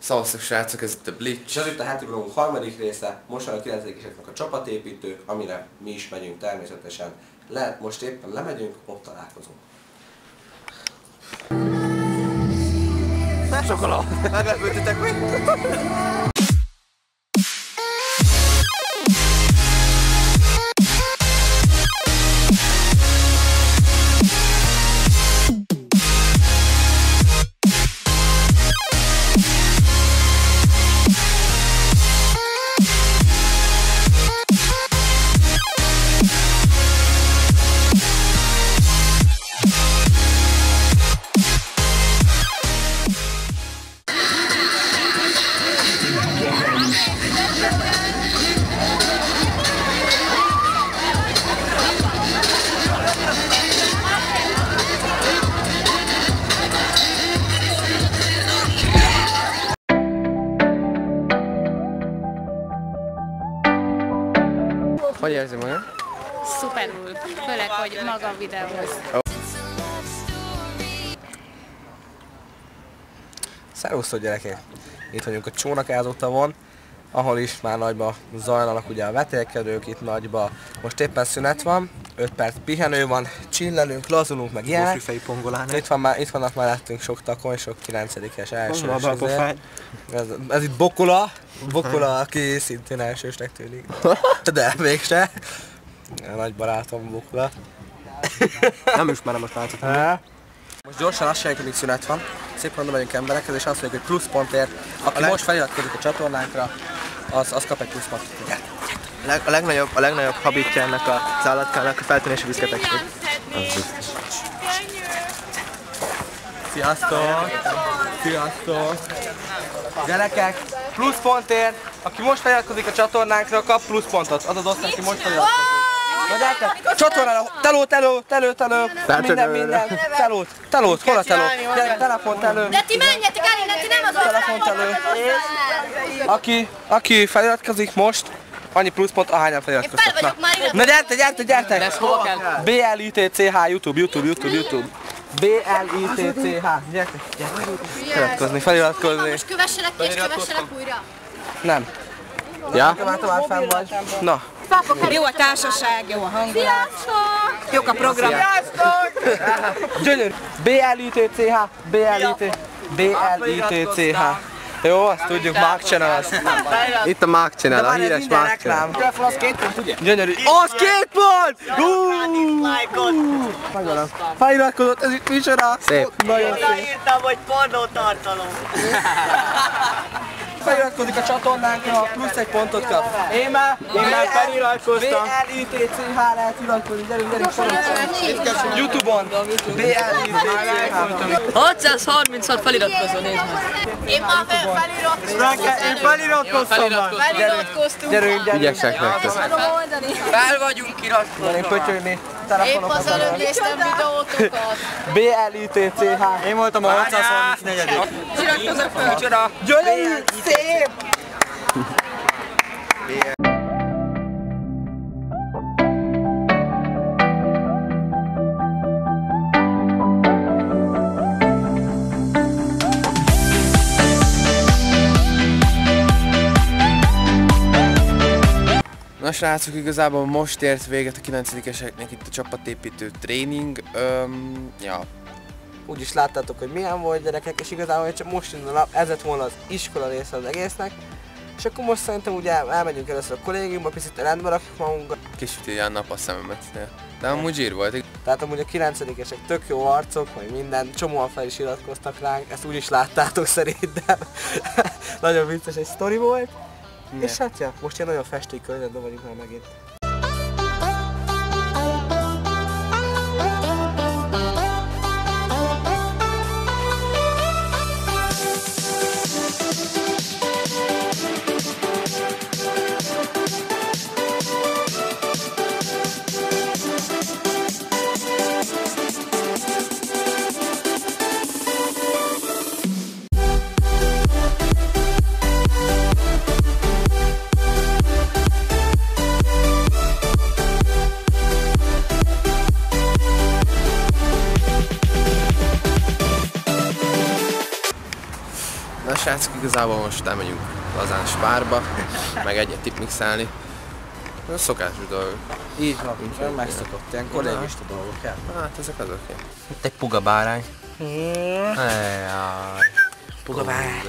Szavaztok srácok, ez itt a Blitz. És az itt a heti vlogunk harmadik része, most a 9-eseknek a csapatépítő, amire mi is megyünk természetesen. Most éppen lemegyünk, ott találkozunk. Sokola! Meglepődtetek mi? Hogy érzi magad? Szuperul, főleg, hogy maga a videóhoz. Szervusztok gyerekek! Itt vagyunk a Csónakázó tavon, ahol is már nagyba zajlanak ugye a vetélkedők, itt nagyba most éppen szünet van, 5 perc pihenő van, csillelünk, lazulunk meg ilyenek. Itt vannak mellettünk sok takony, sok 9-es elsős. Ez itt Bokola, aki szintén elsősnek tűnik. De mégse. Nagy barátom Bokola. Nem ismerem most látszott. Most gyorsan azt csináljuk, amíg szünet van. Szépen oda megyünk emberekhez, és azt mondjuk, hogy pluszpontért, aki most feliratkozik a csatornánkra, az kap egy pluszpontot. A legnagyobb habitja ennek az állatkának a feltűnési büszketegség. Sziasztok! Sziasztok! Gyerekek, pluszpontért, aki most feliratkozik a csatornánkra, kap pluszpontot. Az az osztály, aki most feliratkozik. Na gyertek! Csatornára! Teló! Minden! Telót! Hol a teló? Telefont elő! De ti menjetek el, ti nem az Telefont elő! Aki feliratkozik most, annyi pluszpont, ahányan feliratkoztak. Na gyertek! Ez hova kell? BLITCH, YouTube. BLITCH, gyertek! Feliratkozni. Most kövesselek ki, és kövesselek újra. Nem. Ja? Tovább fenn vagy. Na. Jó a társaság, jó a hangulat, jók a program. Gyönyörű! BLITCH. Jó, azt tudjuk, Mark Channel az. Itt a Mark Channel, a híres Mark Channel. Telefon az 2 pont, ugye? Gyönyörű! Az 2 pont! Feliratkozott, ez itt micsoda? Szép. Nagyon szép. Írtam, hogy pornótartalom. Feliratkozik a csatornánkra, plusz 1 pontot kap. Én már feliratkoztam. BLITCH lehet iratkozni, gyerünk, YouTube-on. BLITCH. 636 feliratkozó, nézd meg. Én már feliratkoztam. Gyerünk. Ügyesek lettek. Fel vagyunk iratkozva. Gyerünk pötyögni. Épp az előbb néztem videótokat. BLITCH. Én voltam a 634. Iratkozok fel. Micsoda? Gyönyörű! Szép! Na srácok, igazából most ért véget a 9-eseknek itt a csapatépítő tréning. Ja. Úgy is láttátok, hogy milyen volt gyerekek, és igazából csak most indul a nap, ez lett volna az iskola része az egésznek. És akkor most szerintem ugye elmegyünk először a kollégiumba, picit rendbe rakjuk magunkat. Kicsit ilyen nap a szememet. De amúgy zsír volt. Tehát amúgy a 9-esek tök jó arcok, vagy minden, csomóan fel is iratkoztak ránk, ezt úgy is láttátok szerintem. Nagyon vicces egy sztori volt. És hát ja, most ilyen nagyon festék környezetben vagyunk már megint. srácok, igazából most elmegyünk lazán Spárba, meg egyet tipmixelni. Szokásos dolog. Így van, ön megszokott, ilyen kollégista dolgok el. Hát ezek azok ilyen. Itt egy puga bárány. Puga bárány.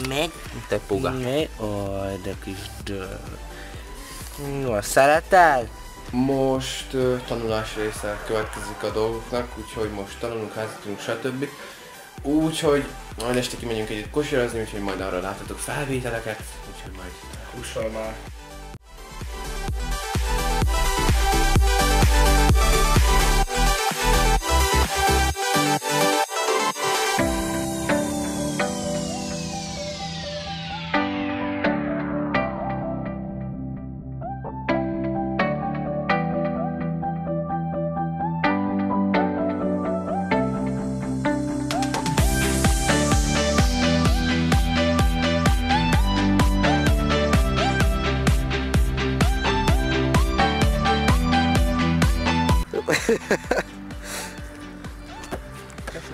Meg. Itt egy puga. Oj, de kis dög. No, szereted? Most tanulás része következik a dolgoknak, úgyhogy most tanulunk, házatunk, stb. Úgyhogy majd este kimegyünk együtt kosarazni, úgyhogy majd arra láthatok felvételeket, úgyhogy majd hússal már.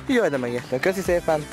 Jaj, de megértem. Köszi szépen.